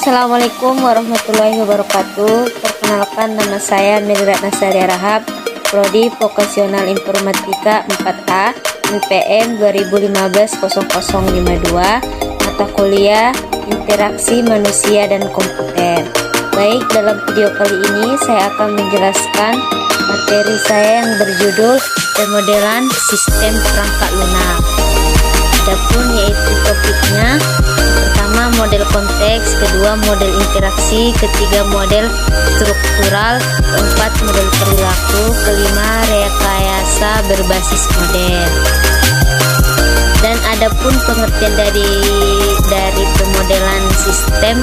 Assalamualaikum warahmatullahi wabarakatuh. Perkenalkan, nama saya Melratna Saria Rahab, Prodi Vokasional Informatika 4A, IPM 2015-0052, mata kuliah Interaksi Manusia dan Komputer. Baik, dalam video kali ini saya akan menjelaskan materi saya yang berjudul Pemodelan Sistem Perangkat Lunak. Adapun yaitu topiknya: pertama, model konteks; kedua, model interaksi; ketiga, model struktural; keempat, model perilaku; kelima, rekayasa berbasis model. Dan adapun pengertian dari pemodelan sistem,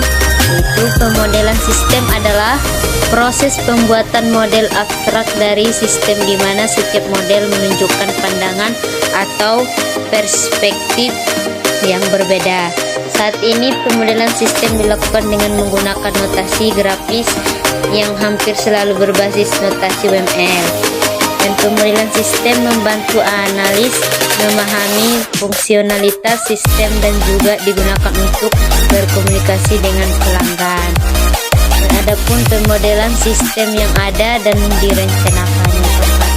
yaitu pemodelan sistem adalah proses pembuatan model abstrak dari sistem di mana setiap model menunjukkan pandangan atau perspektif yang berbeda. Saat ini pemodelan sistem dilakukan dengan menggunakan notasi grafis yang hampir selalu berbasis notasi UML. Dan pemodelan sistem membantu analis memahami fungsionalitas sistem dan juga digunakan untuk berkomunikasi dengan pelanggan. Dan adapun pemodelan sistem yang ada dan direncanakan,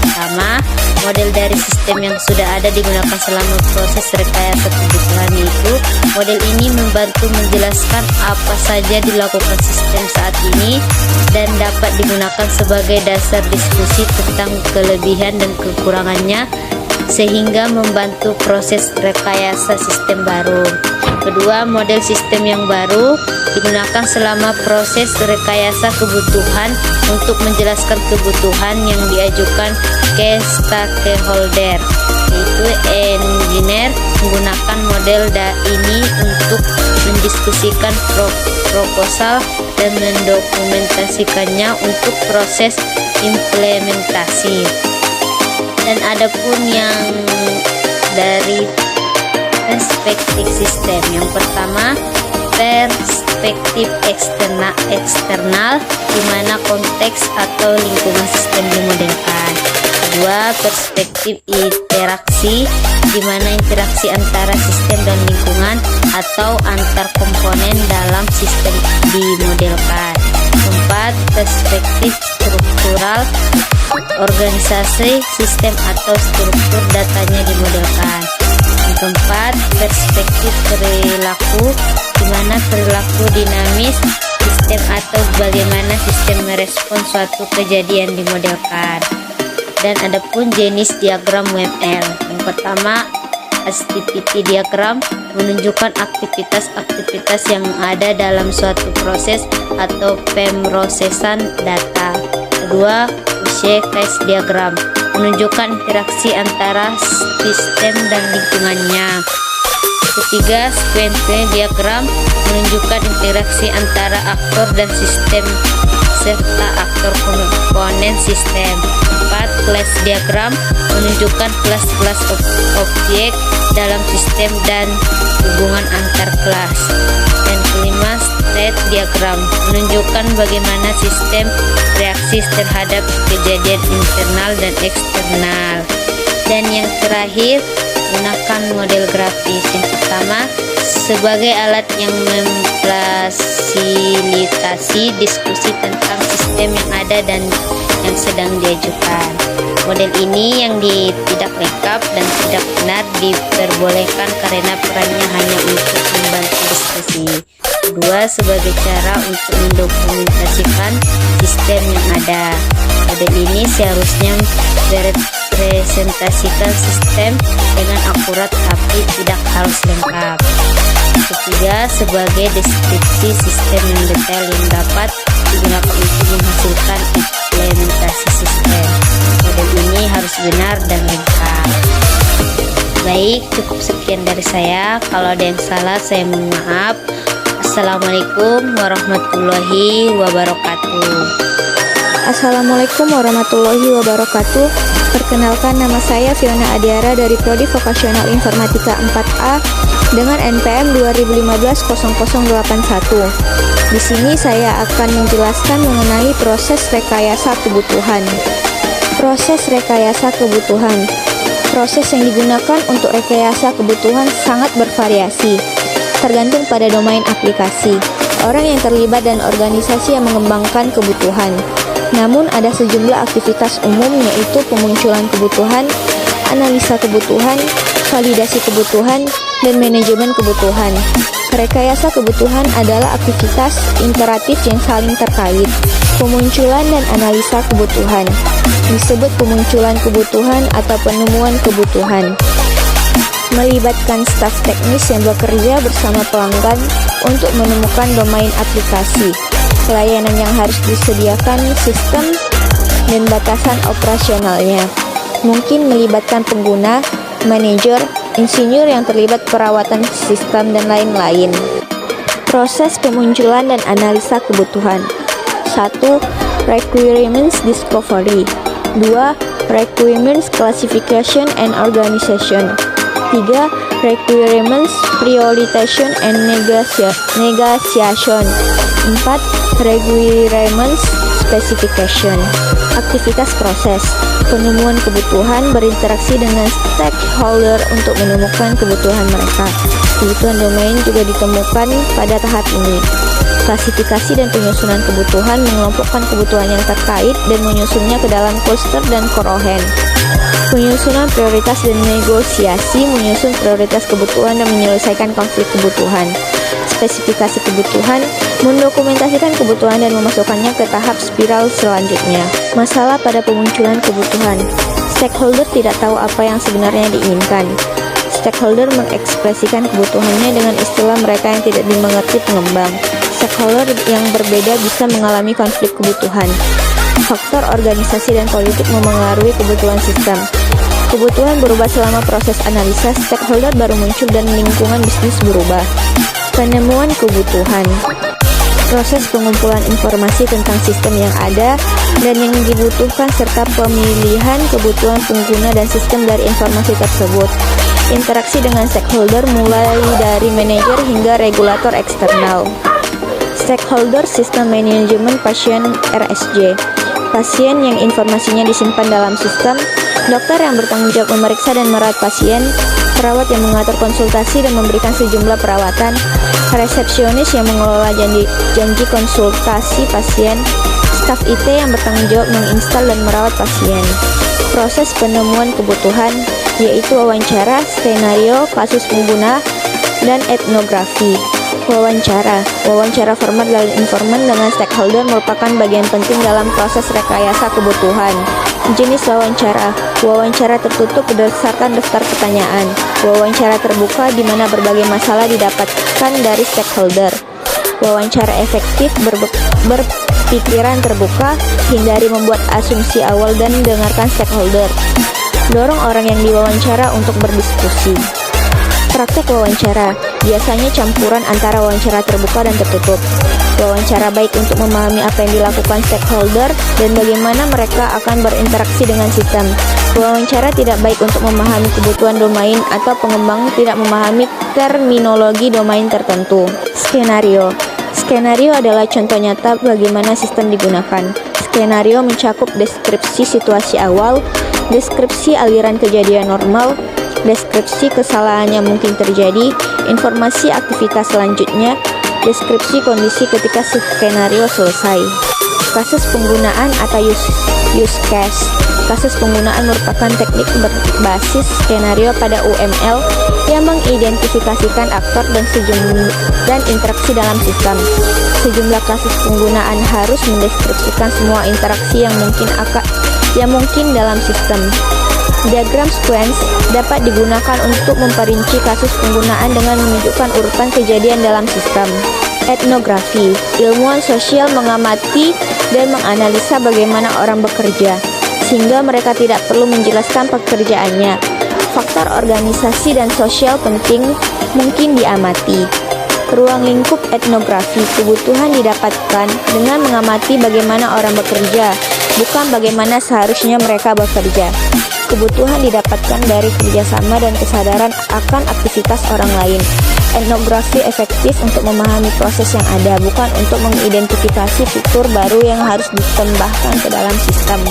pertama, model dari sistem yang sudah ada digunakan selama proses rekayasa kebutuhan, yaitu model ini membantu menjelaskan apa saja dilakukan sistem saat ini dan dapat digunakan sebagai dasar diskusi tentang kelebihan dan kekurangannya sehingga membantu proses rekayasa sistem baru. Kedua, model sistem yang baru digunakan selama proses rekayasa kebutuhan untuk menjelaskan kebutuhan yang diajukan ke stakeholder, yaitu engineer menggunakan model ini untuk mendiskusikan proposal dan mendokumentasikannya untuk proses implementasi. Dan adapun yang dari perspektif sistem, yang pertama, perspektif eksternal di mana konteks atau lingkungan sistem dimodelkan. Kedua, perspektif interaksi di mana interaksi antara sistem dan lingkungan atau antar komponen dalam sistem dimodelkan. Keempat, perspektif struktural, organisasi sistem atau struktur datanya dimodelkan. Yang keempat, perspektif perilaku di mana perilaku dinamis sistem atau bagaimana sistem merespons suatu kejadian dimodelkan. Dan adapun jenis diagram UML, yang pertama, activity diagram menunjukkan aktivitas-aktivitas yang ada dalam suatu proses atau pemrosesan data. Kedua, use case diagram menunjukkan interaksi antara sistem dan lingkungannya. Ketiga, sequence diagram menunjukkan interaksi antara aktor dan sistem serta aktor komponen sistem. Empat, class diagram menunjukkan kelas-kelas objek dalam sistem dan hubungan antar kelas. Dan kelima, state diagram menunjukkan bagaimana sistem reaksi terhadap kejadian internal dan eksternal. Dan yang terakhir, gunakan model grafis. Yang pertama, sebagai alat yang memfasilitasi diskusi tentang sistem yang ada dan yang sedang diajukan. Model ini yang tidak lengkap dan tidak benar diperbolehkan karena perannya hanya untuk membantu diskusi. Kedua, sebagai cara untuk mendokumentasikan sistem yang ada. Model ini seharusnya merepresentasikan sistem dengan akurat tapi tidak harus lengkap. Ketiga, sebagai deskripsi sistem yang detail yang dapat digunakan untuk menghasilkan implementasi sistem. Model ini harus benar dan lengkap. Baik, cukup sekian dari saya. Kalau ada yang salah, saya mohon maaf. Assalamualaikum warahmatullahi wabarakatuh. Assalamualaikum warahmatullahi wabarakatuh. Perkenalkan, nama saya Fiona Adiara dari Prodi Vokasional Informatika 4A dengan NPM 2015-0081. Di sini saya akan menjelaskan mengenai proses rekayasa kebutuhan. Proses rekayasa kebutuhan. Proses yang digunakan untuk rekayasa kebutuhan sangat bervariasi, tergantung pada domain aplikasi. orang yang terlibat dan organisasi yang mengembangkan kebutuhan. Namun ada sejumlah aktivitas umum yaitu pemunculan kebutuhan, analisa kebutuhan, validasi kebutuhan, dan manajemen kebutuhan. Rekayasa kebutuhan adalah aktivitas imperatif yang saling terkait. Pemunculan dan analisa kebutuhan disebut pemunculan kebutuhan atau penemuan kebutuhan. Melibatkan staf teknis yang bekerja bersama pelanggan untuk menemukan domain aplikasi, pelayanan yang harus disediakan, sistem, dan batasan operasionalnya. Mungkin melibatkan pengguna, manajer, insinyur yang terlibat perawatan sistem, dan lain-lain. Proses pemunculan dan analisa kebutuhan. 1. Requirements discovery. 2. Requirements classification and organization. 3. Requirements prioritization and negotiation. 4. Requirements specification. Aktivitas proses penemuan kebutuhan berinteraksi dengan stakeholder untuk menemukan kebutuhan mereka. Kebutuhan domain juga ditemukan pada tahap ini. Klasifikasi dan penyusunan kebutuhan mengelompokkan kebutuhan yang terkait dan menyusunnya ke dalam cluster dan korohen. Penyusunan prioritas dan negosiasi menyusun prioritas kebutuhan dan menyelesaikan konflik kebutuhan. Spesifikasi kebutuhan mendokumentasikan kebutuhan dan memasukkannya ke tahap spiral selanjutnya. Masalah pada pemunculan kebutuhan. Stakeholder tidak tahu apa yang sebenarnya diinginkan. Stakeholder mengekspresikan kebutuhannya dengan istilah mereka yang tidak dimengerti pengembang. Stakeholder yang berbeda bisa mengalami konflik kebutuhan. Faktor organisasi dan politik memengaruhi kebutuhan sistem. Kebutuhan berubah selama proses analisa, stakeholder baru muncul dan lingkungan bisnis berubah. Penemuan kebutuhan. Proses pengumpulan informasi tentang sistem yang ada dan yang dibutuhkan serta pemilihan kebutuhan pengguna dan sistem dari informasi tersebut. Interaksi dengan stakeholder mulai dari manajer hingga regulator eksternal. Stakeholder System Management Pasien RSJ. Pasien yang informasinya disimpan dalam sistem, dokter yang bertanggung jawab memeriksa dan merawat pasien, perawat yang mengatur konsultasi dan memberikan sejumlah perawatan, resepsionis yang mengelola janji konsultasi pasien, staf IT yang bertanggung jawab menginstal dan merawat pasien. Proses penemuan kebutuhan yaitu wawancara, skenario, kasus pengguna, dan etnografi. Wawancara formal dan informal dengan stakeholder merupakan bagian penting dalam proses rekayasa kebutuhan. Jenis wawancara tertutup berdasarkan daftar pertanyaan. Wawancara terbuka di mana berbagai masalah didapatkan dari stakeholder. Wawancara efektif berpikiran terbuka, hindari membuat asumsi awal dan dengarkan stakeholder. Dorong orang yang diwawancara untuk berdiskusi. Praktek wawancara biasanya campuran antara wawancara terbuka dan tertutup. Wawancara baik untuk memahami apa yang dilakukan stakeholder dan bagaimana mereka akan berinteraksi dengan sistem. Wawancara tidak baik untuk memahami kebutuhan domain atau pengembang tidak memahami terminologi domain tertentu. Skenario adalah contoh nyata bagaimana sistem digunakan. Skenario mencakup deskripsi situasi awal, deskripsi aliran kejadian normal, deskripsi kesalahan yang mungkin terjadi, informasi aktivitas selanjutnya, deskripsi kondisi ketika skenario selesai. Kasus penggunaan atau use case. Kasus penggunaan merupakan teknik berbasis skenario pada UML yang mengidentifikasikan aktor dan interaksi dalam sistem. Sejumlah kasus penggunaan harus mendeskripsikan semua interaksi yang mungkin dalam sistem. Diagram sequence dapat digunakan untuk memperinci kasus penggunaan dengan menunjukkan urutan kejadian dalam sistem. Etnografi, ilmuwan sosial mengamati dan menganalisa bagaimana orang bekerja, sehingga mereka tidak perlu menjelaskan pekerjaannya. Faktor organisasi dan sosial penting mungkin diamati. Ruang lingkup etnografi, kebutuhan didapatkan dengan mengamati bagaimana orang bekerja, bukan bagaimana seharusnya mereka bekerja. Kebutuhan didapatkan dari kerjasama dan kesadaran akan aktivitas orang lain. Etnografi efektif untuk memahami proses yang ada, bukan untuk mengidentifikasi fitur baru yang harus ditambahkan ke dalam sistem.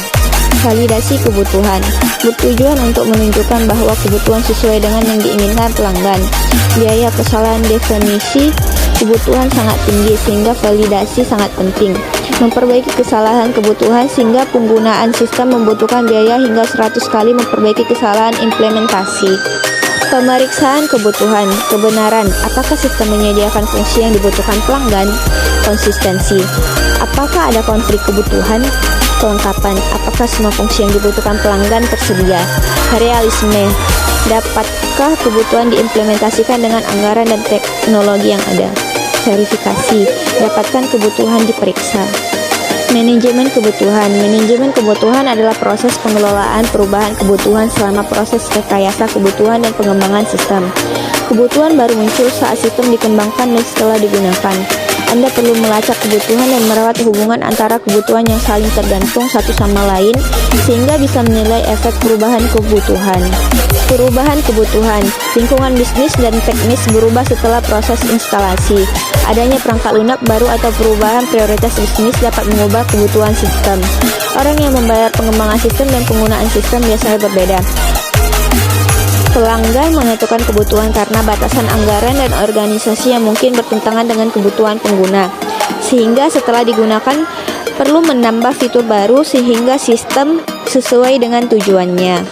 Validasi kebutuhan bertujuan untuk menunjukkan bahwa kebutuhan sesuai dengan yang diinginkan pelanggan. Biaya kesalahan definisi kebutuhan sangat tinggi sehingga validasi sangat penting. Memperbaiki kesalahan kebutuhan sehingga penggunaan sistem membutuhkan biaya hingga 100 kali memperbaiki kesalahan implementasi. Pemeriksaan kebutuhan, kebenaran, apakah sistem menyediakan fungsi yang dibutuhkan pelanggan? Konsistensi, apakah ada konflik kebutuhan? Kelengkapan, apakah semua fungsi yang dibutuhkan pelanggan tersedia? Realisme, dapatkah kebutuhan diimplementasikan dengan anggaran dan teknologi yang ada? Verifikasi, dapatkan kebutuhan diperiksa. Manajemen kebutuhan adalah proses pengelolaan perubahan kebutuhan selama proses rekayasa kebutuhan dan pengembangan sistem. Kebutuhan baru muncul saat sistem dikembangkan dan setelah digunakan. Anda perlu melacak kebutuhan dan merawat hubungan antara kebutuhan yang saling tergantung satu sama lain sehingga bisa menilai efek perubahan kebutuhan. Perubahan kebutuhan, lingkungan bisnis dan teknis berubah setelah proses instalasi. Adanya perangkat lunak baru atau perubahan prioritas bisnis dapat mengubah kebutuhan sistem. Orang yang membayar pengembangan sistem dan penggunaan sistem biasanya berbeda. Pelanggan menentukan kebutuhan karena batasan anggaran dan organisasi yang mungkin bertentangan dengan kebutuhan pengguna. Sehingga setelah digunakan perlu menambah fitur baru sehingga sistem sesuai dengan tujuannya.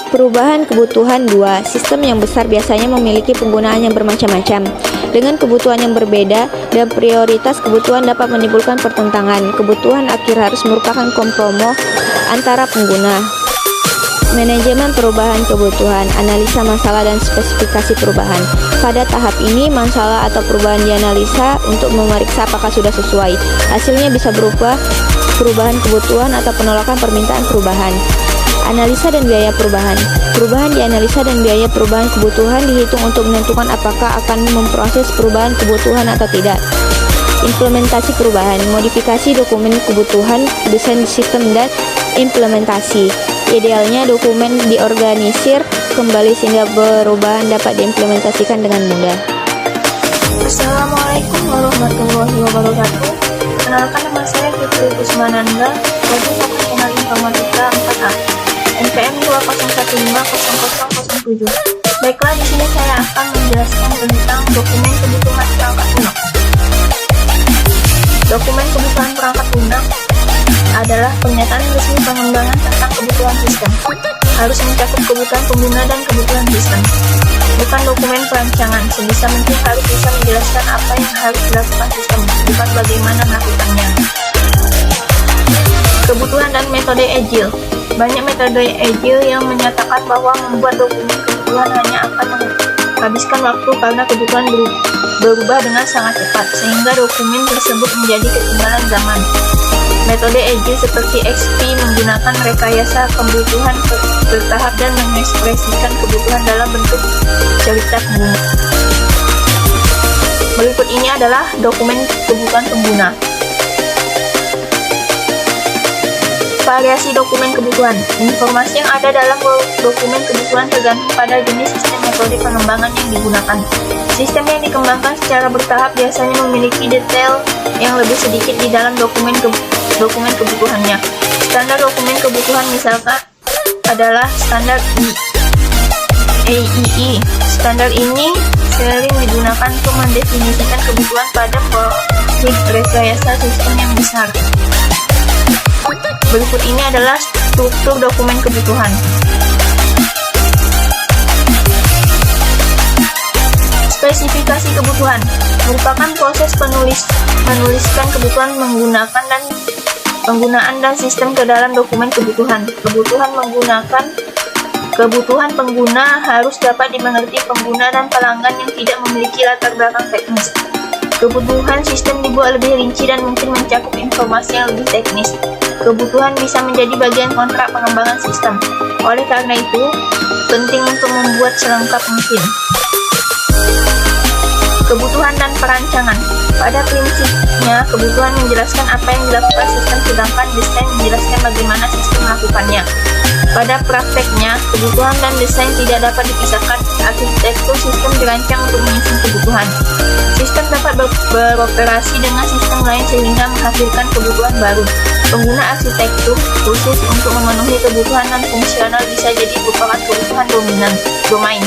Perubahan kebutuhan 2. Sistem yang besar biasanya memiliki penggunaan yang bermacam-macam. Dengan kebutuhan yang berbeda dan prioritas kebutuhan dapat menimbulkan pertentangan. Kebutuhan akhir harus merupakan kompromi antara pengguna. Manajemen perubahan kebutuhan, analisa masalah dan spesifikasi perubahan. Pada tahap ini, masalah atau perubahan dianalisa untuk memeriksa apakah sudah sesuai. Hasilnya bisa berupa perubahan kebutuhan atau penolakan permintaan perubahan. Analisa dan biaya perubahan. Perubahan dianalisa dan biaya perubahan kebutuhan dihitung untuk menentukan apakah akan memproses perubahan kebutuhan atau tidak. Implementasi perubahan, modifikasi dokumen kebutuhan, desain sistem dan implementasi. Idealnya dokumen diorganisir kembali sehingga perubahan dapat diimplementasikan dengan mudah. Assalamualaikum warahmatullahi wabarakatuh. Kenalkan, nama saya Fitri Kusmananda, dari Profesional Informatika 4A, NPM 20150007. Baiklah, di sini saya akan menjelaskan tentang dokumen kebutuhan perangkat lunak. Dokumen kebutuhan perangkat lunak adalah pernyataan resmi pengembangan tentang kebutuhan sistem. Harus mencakup kebutuhan pengguna dan kebutuhan sistem. Bukan dokumen perancangan, sebisa mungkin harus bisa menjelaskan apa yang harus dilakukan sistem, bukan bagaimana melakukannya. Kebutuhan dan metode Agile. Banyak metode Agile yang menyatakan bahwa membuat dokumen kebutuhan hanya akan menghabiskan waktu karena kebutuhan berubah dengan sangat cepat, sehingga dokumen tersebut menjadi ketinggalan zaman. Metode Agile seperti XP menggunakan rekayasa kebutuhan bertahap dan mengekspresikan kebutuhan dalam bentuk cerita pengguna. Berikut ini adalah dokumen kebutuhan pengguna. Variasi dokumen kebutuhan. Informasi yang ada dalam dokumen kebutuhan tergantung pada jenis sistem metode pengembangan yang digunakan. Sistem yang dikembangkan secara bertahap biasanya memiliki detail yang lebih sedikit di dalam dokumen kebutuhannya. Standar dokumen kebutuhan misalkan adalah standar AEE. Standar ini sering digunakan untuk mendefinisikan kebutuhan pada proyek rekayasa sistem yang besar. Berikut ini adalah struktur dokumen kebutuhan. Spesifikasi kebutuhan merupakan proses menuliskan kebutuhan penggunaan dan sistem ke dalam dokumen kebutuhan. Kebutuhan pengguna harus dapat dimengerti pengguna dan pelanggan yang tidak memiliki latar belakang teknis. Kebutuhan sistem dibuat lebih rinci dan mungkin mencakup informasi yang lebih teknis. Kebutuhan bisa menjadi bagian kontrak pengembangan sistem. Oleh karena itu, penting untuk membuat selengkap mungkin. Kebutuhan dan perancangan. Pada prinsipnya, kebutuhan menjelaskan apa yang dilakukan sistem, sedangkan desain menjelaskan bagaimana sistem melakukannya. Pada prakteknya, kebutuhan dan desain tidak dapat dipisahkan. Arsitektur sistem dirancang untuk menyusun kebutuhan. Sistem dapat beroperasi dengan sistem lain sehingga menghasilkan kebutuhan baru. Pengguna arsitektur khusus untuk memenuhi kebutuhan non-fungsional bisa jadi merupakan kebutuhan domain.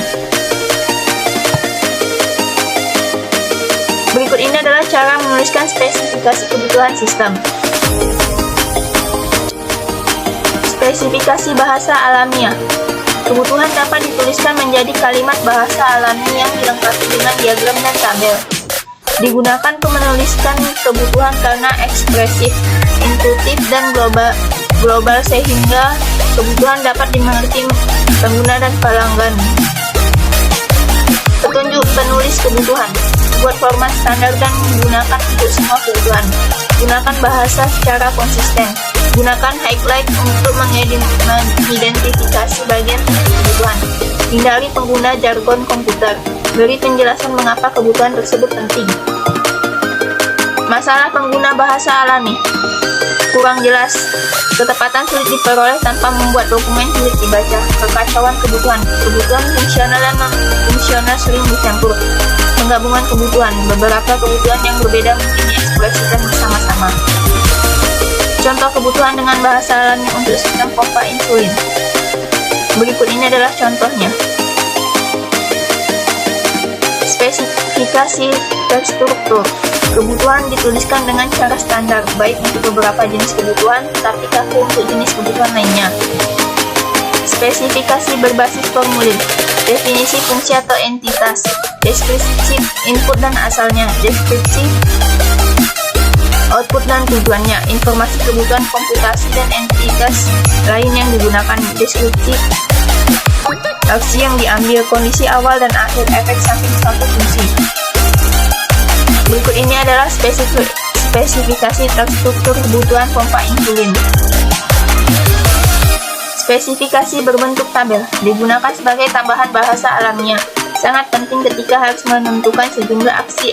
Berikut ini adalah cara menuliskan spesifikasi kebutuhan sistem. Spesifikasi bahasa alamiah. Kebutuhan dapat dituliskan menjadi kalimat bahasa alami yang dilengkapi dengan diagram dan tabel. Digunakan untuk menuliskan kebutuhan karena ekspresif, intuitif, dan global sehingga kebutuhan dapat dimengerti pengguna dan pelanggan. Petunjuk penulis kebutuhan. Buat format standar dan digunakan untuk semua kebutuhan. Gunakan bahasa secara konsisten. Gunakan highlight untuk mengidentifikasi bagian kebutuhan. Hindari pengguna jargon komputer. Beri penjelasan mengapa kebutuhan tersebut penting. Masalah pengguna bahasa alami. Kurang jelas. Ketepatan sulit diperoleh tanpa membuat dokumen sulit dibaca. Kekacauan kebutuhan. Kebutuhan fungsional dan non-fungsional sering dicampur. Penggabungan kebutuhan. Beberapa kebutuhan yang berbeda mungkin diekspresikan bersama-sama. Contoh kebutuhan dengan bahasa alami untuk sistem pompa insulin. Berikut ini adalah contohnya. Spesifikasi terstruktur. Kebutuhan dituliskan dengan cara standar, baik untuk beberapa jenis kebutuhan, tetapi kaku untuk jenis kebutuhan lainnya. Spesifikasi berbasis formulir. Definisi fungsi atau entitas. Deskripsi input dan asalnya. Deskripsi output dan tujuannya. Informasi kebutuhan komputasi dan entitas lain yang digunakan. Deskripsi aksi yang diambil, kondisi awal dan akhir, efek samping suatu fungsi. Berikut ini adalah spesifikasi terstruktur kebutuhan pompa insulin. Spesifikasi berbentuk tabel digunakan sebagai tambahan bahasa alamiah. Sangat penting ketika harus menentukan sejumlah aksi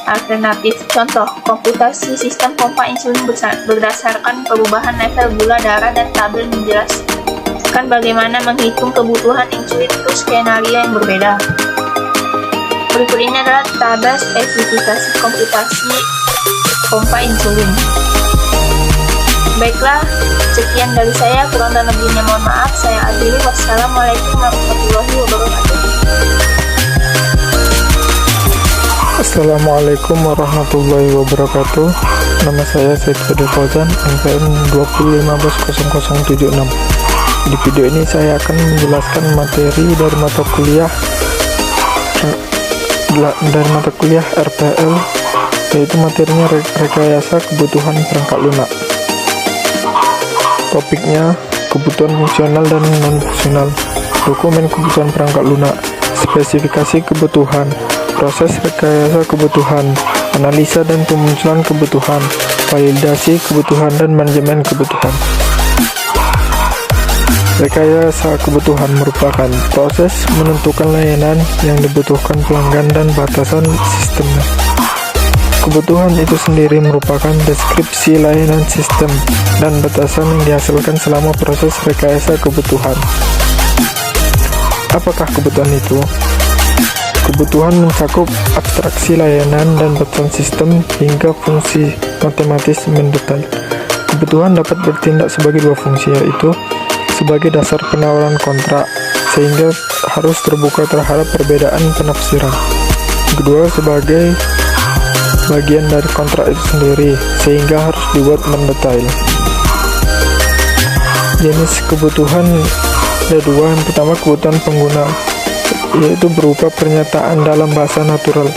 alternatif. Contoh, komputasi sistem pompa insulin berdasarkan perubahan level gula darah dan tabel menjelaskan bagaimana menghitung kebutuhan insulin untuk skenario yang berbeda. Berikut ini adalah tabel spesifikasi komputasi pompa insulin. Baiklah, sekian dari saya, kurang dan lebihnya mohon maaf. Saya akhiri. Wassalamualaikum warahmatullahi wabarakatuh. Assalamualaikum warahmatullahi wabarakatuh. Nama saya Saiful Fauzan, NPM 2015076. Di video ini saya akan menjelaskan materi dari mata kuliah RPL, yaitu materinya rekayasa kebutuhan perangkat lunak. Topiknya kebutuhan fungsional dan non-fungsional, dokumen kebutuhan perangkat lunak, spesifikasi kebutuhan, proses rekayasa kebutuhan, analisa dan pemunculan kebutuhan, validasi kebutuhan dan manajemen kebutuhan. Rekayasa kebutuhan merupakan proses menentukan layanan yang dibutuhkan pelanggan dan batasan sistemnya. Kebutuhan itu sendiri merupakan deskripsi layanan sistem dan batasan yang dihasilkan selama proses rekayasa kebutuhan. Apakah kebutuhan itu? Kebutuhan mencakup abstraksi layanan dan batasan sistem hingga fungsi matematis mendetail. Kebutuhan dapat bertindak sebagai dua fungsi, yaitu sebagai dasar penawaran kontrak, sehingga harus terbuka terhadap perbedaan penafsiran. Kedua, sebagai bagian dari kontrak itu sendiri, sehingga harus dibuat mendetail. Jenis kebutuhan ada dua. Yang pertama, kebutuhan pengguna, yaitu berupa pernyataan dalam bahasa natural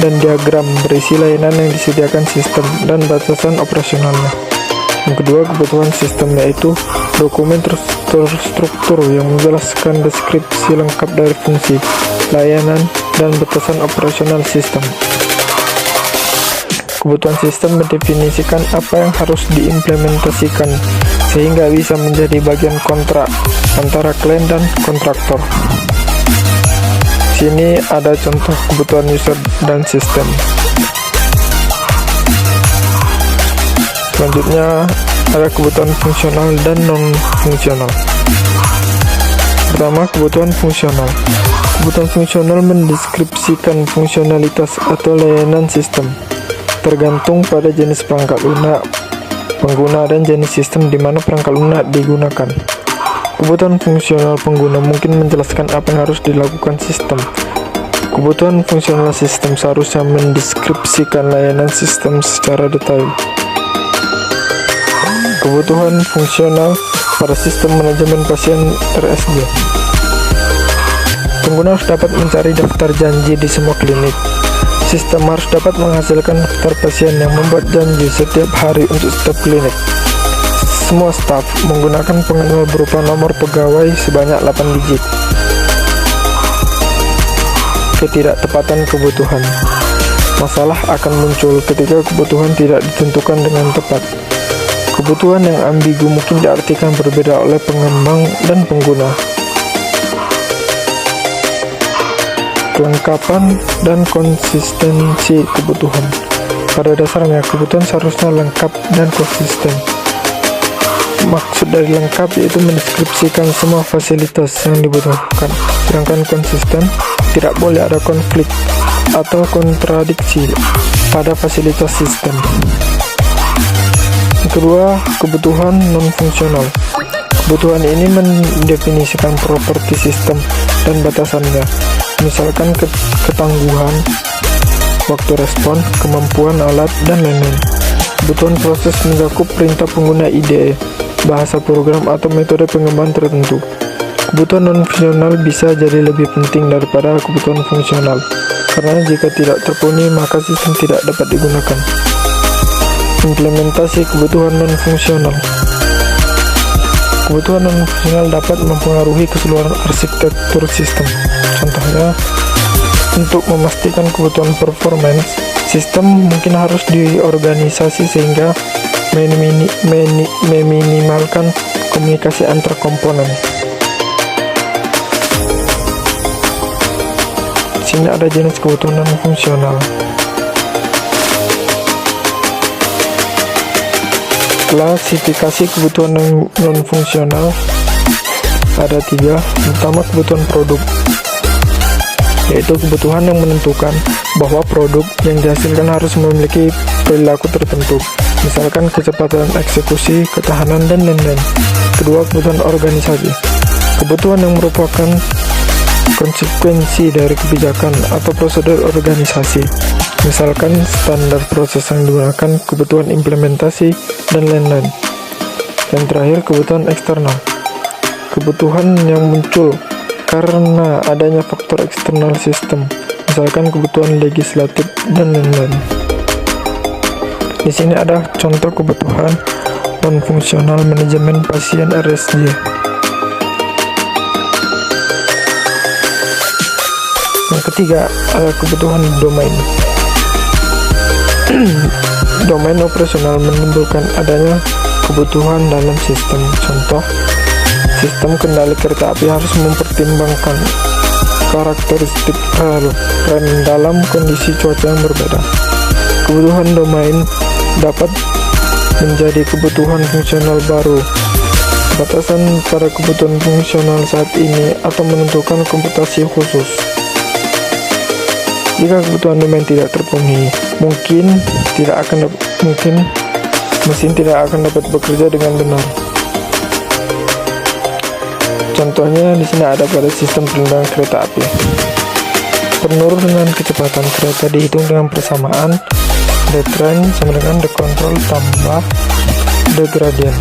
dan diagram berisi layanan yang disediakan sistem dan batasan operasionalnya. Yang kedua, kebutuhan sistem, yaitu dokumen terstruktur yang menjelaskan deskripsi lengkap dari fungsi, layanan, dan batasan operasional sistem. Kebutuhan sistem mendefinisikan apa yang harus diimplementasikan sehingga bisa menjadi bagian kontrak antara klien dan kontraktor. Sini ada contoh kebutuhan user dan sistem. Selanjutnya ada kebutuhan fungsional dan non-fungsional. Pertama, kebutuhan fungsional. Kebutuhan fungsional mendeskripsikan fungsionalitas atau layanan sistem, tergantung pada jenis perangkat lunak, pengguna, dan jenis sistem di mana perangkat lunak digunakan. Kebutuhan fungsional pengguna mungkin menjelaskan apa yang harus dilakukan sistem. Kebutuhan fungsional sistem seharusnya mendeskripsikan layanan sistem secara detail. Kebutuhan fungsional pada sistem manajemen pasien RSJ. Pengguna harus dapat mencari daftar janji di semua klinik. Sistem harus dapat menghasilkan daftar pasien yang membuat janji setiap hari untuk setiap klinik. Semua staf menggunakan pengenal berupa nomor pegawai sebanyak 8 digit. Ketidaktepatan kebutuhan. Masalah akan muncul ketika kebutuhan tidak ditentukan dengan tepat. Kebutuhan yang ambigu mungkin diartikan berbeda oleh pengembang dan pengguna. Kelengkapan dan konsistensi kebutuhan. Pada dasarnya, kebutuhan seharusnya lengkap dan konsisten. Maksud dari lengkap yaitu mendeskripsikan semua fasilitas yang dibutuhkan, sedangkan konsisten tidak boleh ada konflik atau kontradiksi pada fasilitas sistem. Yang kedua, kebutuhan non-fungsional. Kebutuhan ini mendefinisikan properti sistem dan batasannya, misalkan ketangguhan, waktu respon, kemampuan alat, dan lain-lain. Kebutuhan proses mencakup perintah pengguna IDE, bahasa program, atau metode pengembangan tertentu. Kebutuhan non-fungsional bisa jadi lebih penting daripada kebutuhan fungsional, karena jika tidak terpenuhi maka sistem tidak dapat digunakan. Implementasi kebutuhan non-fungsional. Kebutuhan non-fungsional dapat mempengaruhi keseluruhan arsitektur sistem. Contohnya, untuk memastikan kebutuhan performance, sistem mungkin harus diorganisasi sehingga meminimalkan komunikasi antar komponen. Sini ada jenis kebutuhan non-fungsional. Klasifikasi kebutuhan non-fungsional ada 3. Pertama, kebutuhan produk, yaitu kebutuhan yang menentukan bahwa produk yang dihasilkan harus memiliki perilaku tertentu, misalkan kecepatan eksekusi, ketahanan, dan lain-lain. Kedua, kebutuhan organisasi, kebutuhan yang merupakan konsekuensi dari kebijakan atau prosedur organisasi, misalkan standar proses yang digunakan, kebutuhan implementasi, dan lain-lain. Dan terakhir, kebutuhan eksternal, kebutuhan yang muncul karena adanya faktor eksternal sistem, misalkan kebutuhan legislatif, dan lain-lain. Di sini ada contoh kebutuhan non-fungsional manajemen pasien RSJ. Yang ketiga ada kebutuhan domain. Domain operasional menimbulkan adanya kebutuhan dalam sistem. Contoh, sistem kendali kereta api harus mempertimbangkan karakteristik rem dalam kondisi cuaca yang berbeda. Kebutuhan domain dapat menjadi kebutuhan fungsional baru. Batasan pada kebutuhan fungsional saat ini atau menentukan komputasi khusus. Jika kebutuhan domain tidak terpenuhi, mesin tidak akan dapat bekerja dengan benar. Contohnya di sini ada pada sistem penerbangan kereta api. Penurunan kecepatan kereta dihitung dengan persamaan the trend sama dengan the control tambah the gradient,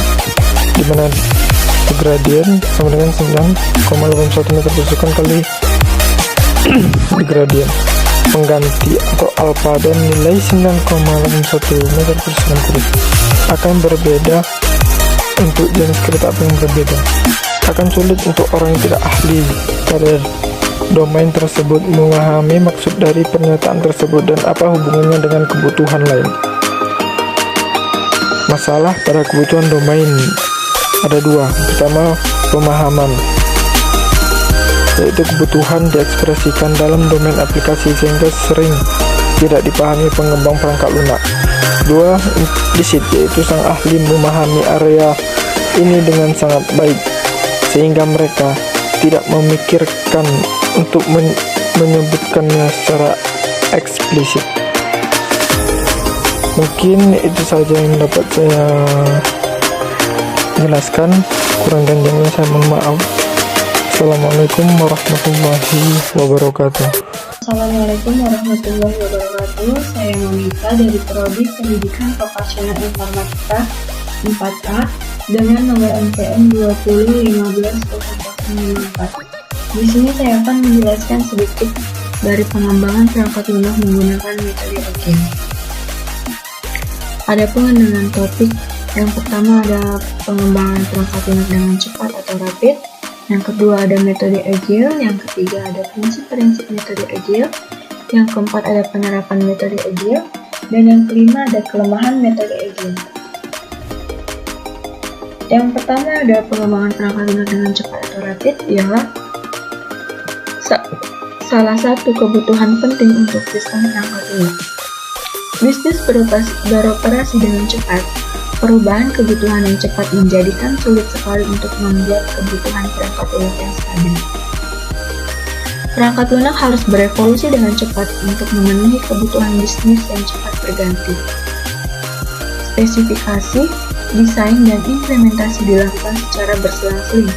di mana the gradient sama dengan 9,81 meter per second kali the gradient pengganti atau alpha, dan nilai 9,81 meter per second akan berbeda untuk jenis kereta api yang berbeda. Akan sulit untuk orang yang tidak ahli pada domain tersebut memahami maksud dari pernyataan tersebut dan apa hubungannya dengan kebutuhan lain. Masalah pada kebutuhan domain ada 2. Pertama, pemahaman, yaitu kebutuhan diekspresikan dalam domain aplikasi sehingga sering tidak dipahami pengembang perangkat lunak. 2. Implisit, yaitu sang ahli memahami area ini dengan sangat baik sehingga mereka tidak memikirkan untuk menyebutkannya secara eksplisit. Mungkin itu saja yang dapat saya jelaskan, kurang dan lebihnya saya mohon maaf. Assalamualaikum warahmatullahi wabarakatuh. Assalamualaikum warahmatullahi wabarakatuh. Saya Monika dari Prodi Pendidikan Vokasional Informatika 4A dengan nomor NPM 2015054. Di sini saya akan menjelaskan sedikit dari pengembangan perangkat lunak menggunakan metode Agile. Ada pengembangan topik. Yang pertama ada pengembangan perangkat lunak dengan cepat atau rapid. Yang kedua ada metode Agile. Yang ketiga ada prinsip-prinsip metode Agile. Yang keempat ada penerapan metode Agile. Dan yang kelima ada kelemahan metode Agile. Yang pertama ada pengembangan perangkat lunak dengan cepat atau rapid, ialah salah satu kebutuhan penting untuk sistem perangkat lunak. Bisnis beroperasi dengan cepat. Perubahan kebutuhan yang cepat menjadikan sulit sekali untuk membuat kebutuhan perangkat lunak yang stabil. Perangkat lunak harus berevolusi dengan cepat untuk memenuhi kebutuhan bisnis yang cepat berganti. Spesifikasi, desain, dan implementasi dilakukan secara berselang-seling.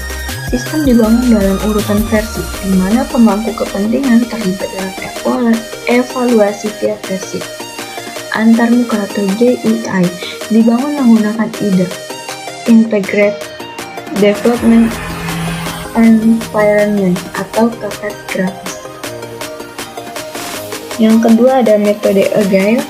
Sistem dibangun dalam urutan versi, di mana pemangku kepentingan terlibat dalam evaluasi tiap versi. Antarmuka atau JEI dibangun menggunakan IDE, Integrated Development Environment atau KPET grafis. Yang kedua ada metode Agile,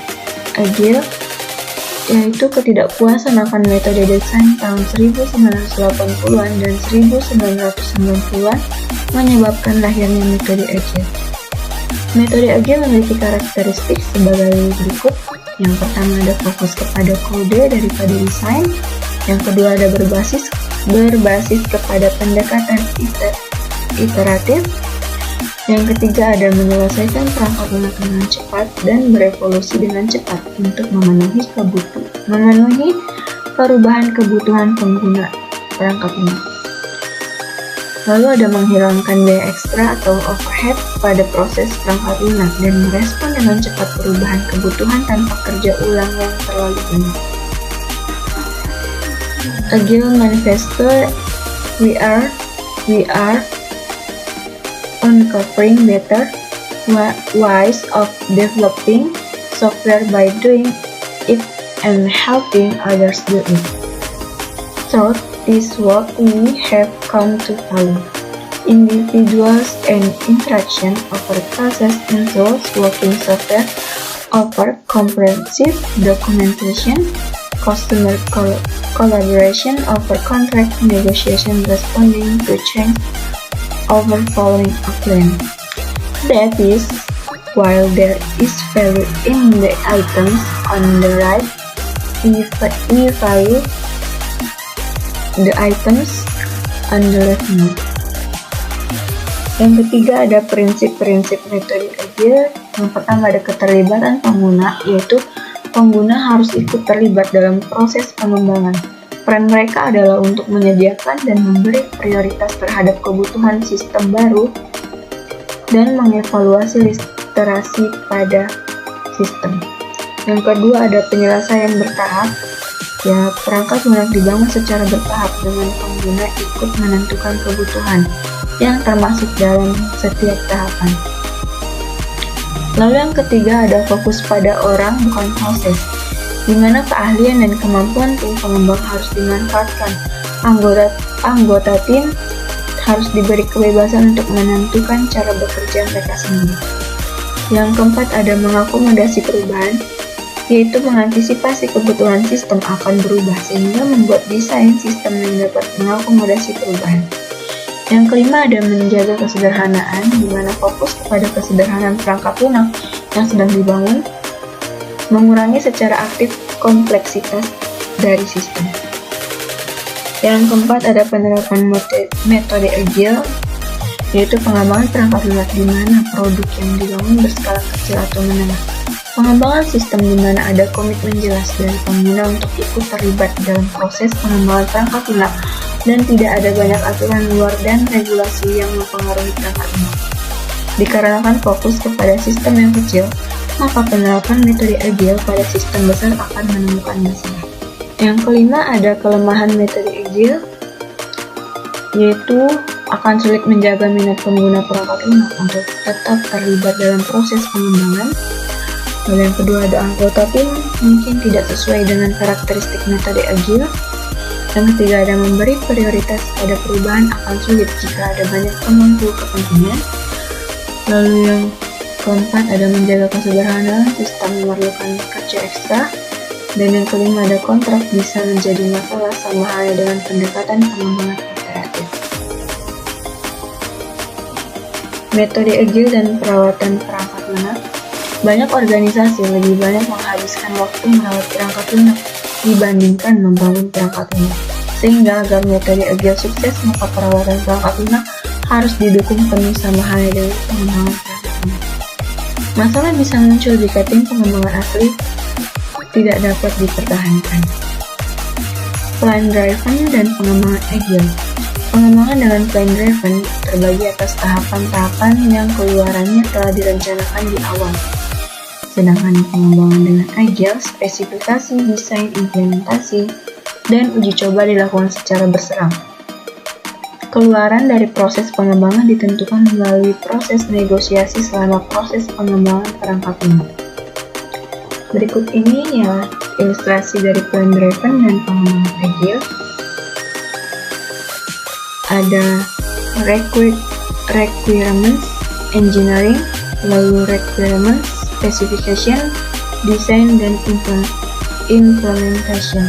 yaitu ketidakpuasan akan metode desain tahun 1980-an dan 1990-an menyebabkan lahirnya metode Agile. Metode Agile memiliki karakteristik sebagai berikut. Yang pertama ada fokus kepada kode daripada desain. Yang kedua ada berbasis kepada pendekatan iteratif. Yang ketiga ada menyelesaikan perangkat lunak dengan cepat dan berevolusi dengan cepat untuk memenuhi perubahan kebutuhan pengguna perangkat lunak. Lalu ada menghilangkan biaya ekstra atau overhead pada proses perangkat lunak dan merespon dengan cepat perubahan kebutuhan tanpa kerja ulang yang terlalu banyak. Agile Manifesto, we are uncovering better ways of developing software by doing it and helping others do it. So, this what we have come to value. Individuals and interaction over process and tools, working software over comprehensive documentation, customer collaboration over contract negotiation, responding to change over following a plan. That is, while there is value in the items on the right, we value the items on the left not. Yang ketiga ada prinsip-prinsip metode Agile. Yang pertama ada keterlibatan pengguna, yaitu pengguna harus ikut terlibat dalam proses pengembangan. Peran mereka adalah untuk menyediakan dan memberi prioritas terhadap kebutuhan sistem baru dan mengevaluasi literasi pada sistem. Yang kedua ada penyelesaian bertahap. Ya, perangkat lunak dibangun secara bertahap dengan pengguna ikut menentukan kebutuhan yang termasuk dalam setiap tahapan. Lalu yang ketiga ada fokus pada orang bukan proses, di mana keahlian dan kemampuan tim pengembang harus dimanfaatkan. Anggota tim harus diberi kebebasan untuk menentukan cara bekerja mereka sendiri. Yang keempat ada mengakomodasi perubahan, yaitu mengantisipasi kebutuhan sistem akan berubah sehingga membuat desain sistem yang dapat mengakomodasi perubahan. Yang kelima ada menjaga kesederhanaan, di mana fokus kepada kesederhanaan perangkat lunak yang sedang dibangun, mengurangi secara aktif kompleksitas dari sistem. Yang keempat ada penerapan metode Agile, yaitu pengembangan perangkat lunak di mana produk yang dibangun berskala kecil atau menengah. Pengembangan sistem di mana ada komitmen jelas dari pengguna untuk ikut terlibat dalam proses pengembangan perangkat lunak dan tidak ada banyak aturan luar dan regulasi yang mempengaruhi perangkat lunak. Dikarenakan fokus kepada sistem yang kecil, maka penerapan metode agile pada sistem besar akan menemukan masalah. Yang kelima, ada kelemahan metode agile, yaitu akan sulit menjaga minat pengguna perangkat lunak untuk tetap terlibat dalam proses pengembangan. Lalu yang kedua, ada anggota tim mungkin tidak sesuai dengan karakteristik metode agile. Yang ketiga, ada memberi prioritas pada perubahan akan sulit jika ada banyak pemangku kepentingan. Lalu yang keempat, ada menjaga kesederhanaan sistem memerlukan kerja ekstra. Dan yang kelima, ada kontrak bisa menjadi masalah sama halnya dengan pendekatan pengembangan iteratif. Metode agile dan perawatan perangkat lunak. Banyak organisasi lebih banyak menghabiskan waktu merawat perangkat lunak dibandingkan membangun perangkat lunak. Sehingga agar metode agile sukses, maka perawatan perangkat lunak harus didukung penuh sama halnya dengan pengembangan perangkat lunak. Masalah bisa muncul jika tim pengembangan asli tidak dapat dipertahankan. Plan driven dan pengembangan agile. Pengembangan dengan plan driven terbagi atas tahapan-tahapan yang keluarannya telah direncanakan di awal. Sedangkan pengembangan dengan agile, spesifikasi, desain, implementasi, dan uji coba dilakukan secara berserang. Keluaran dari proses pengembangan ditentukan melalui proses negosiasi selama proses pengembangan perangkat lunak. Berikut ini ya ilustrasi dari plan driven dan pengembangan agile. Ada requirements engineering, lalu requirements specification, design, dan implementation.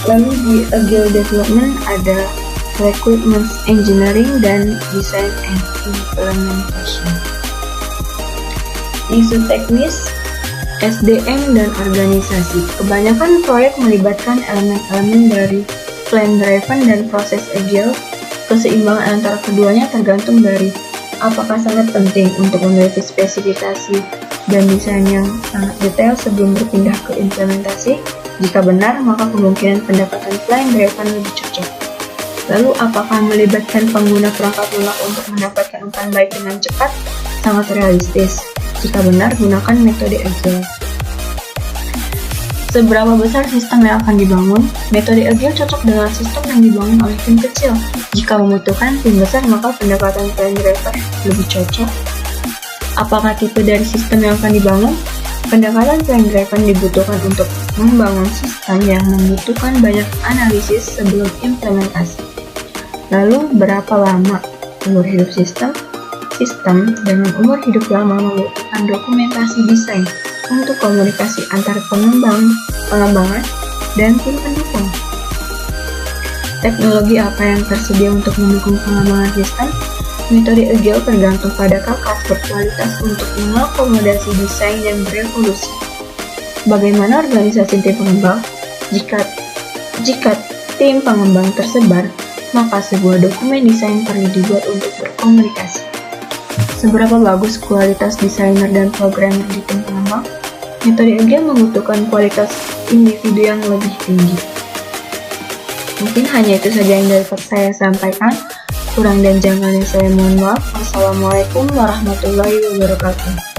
Lalu di agile development ada requirements engineering dan design and implementation. Isu teknis, SDM dan organisasi. Kebanyakan proyek melibatkan elemen-elemen dari plan driven dan proses agile. Keseimbangan antara keduanya tergantung dari apakah sangat penting untuk memiliki spesifikasi dan desain yang sangat detail sebelum berpindah ke implementasi. Jika benar, maka kemungkinan pendekatan plan driven lebih cocok. Lalu, apakah melibatkan pengguna perangkat lunak untuk mendapatkan umpan baik dengan cepat? Sangat realistis. Jika benar, gunakan metode agile. Seberapa besar sistem yang akan dibangun? Metode agile cocok dengan sistem yang dibangun oleh tim kecil. Jika membutuhkan tim besar, maka pendekatan plan driven lebih cocok. Apakah tipe dari sistem yang akan dibangun? Pendekatan plan driven dibutuhkan untuk membangun sistem yang membutuhkan banyak analisis sebelum implementasi. Lalu, berapa lama umur hidup sistem? Sistem dengan umur hidup lama membutuhkan dokumentasi desain untuk komunikasi antar pengembangan, dan tim pendukung. Teknologi apa yang tersedia untuk mendukung pengembangan sistem? Metode agile tergantung pada karkas berkualitas untuk mengakomodasi desain yang berevolusi. Bagaimana organisasi tim pengembang? Jika tim pengembang tersebar, maka sebuah dokumen desain perlu dibuat untuk berkomunikasi. Seberapa bagus kualitas desainer dan programmer di tim pengembang? Metode agile membutuhkan kualitas individu yang lebih tinggi. Mungkin hanya itu saja yang dapat saya sampaikan. Kurang dan janggalnya saya mohon maaf. Wassalamualaikum warahmatullahi wabarakatuh.